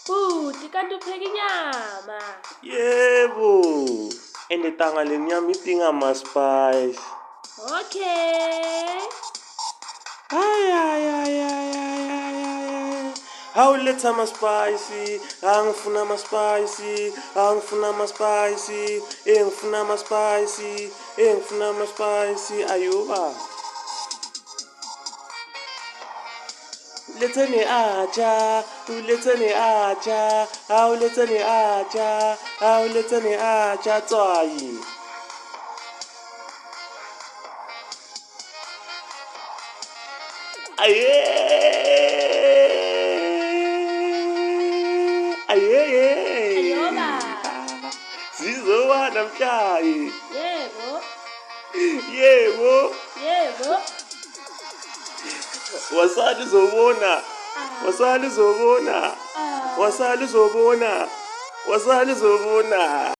Bhuti, kanti upheka inyama? Yebo. Tanga lenyama idinga ama-spice. Okay. Hawu letha ama-spice, angifuna ama-spice, angifuna ama-spice, ngifuna ama-spice, ngifuna ama-spice, ayoba. Letheni atsha, uletheni atsha, hawu letheni atsha, hawu letheni atsha, tswayi. Aye. Ayoba. Sizoba namhlanje. Yebo. Yebo. Yebo. Wasali uzobona. Wasali uzobona. Wasali uzobona. Wasali uzobona.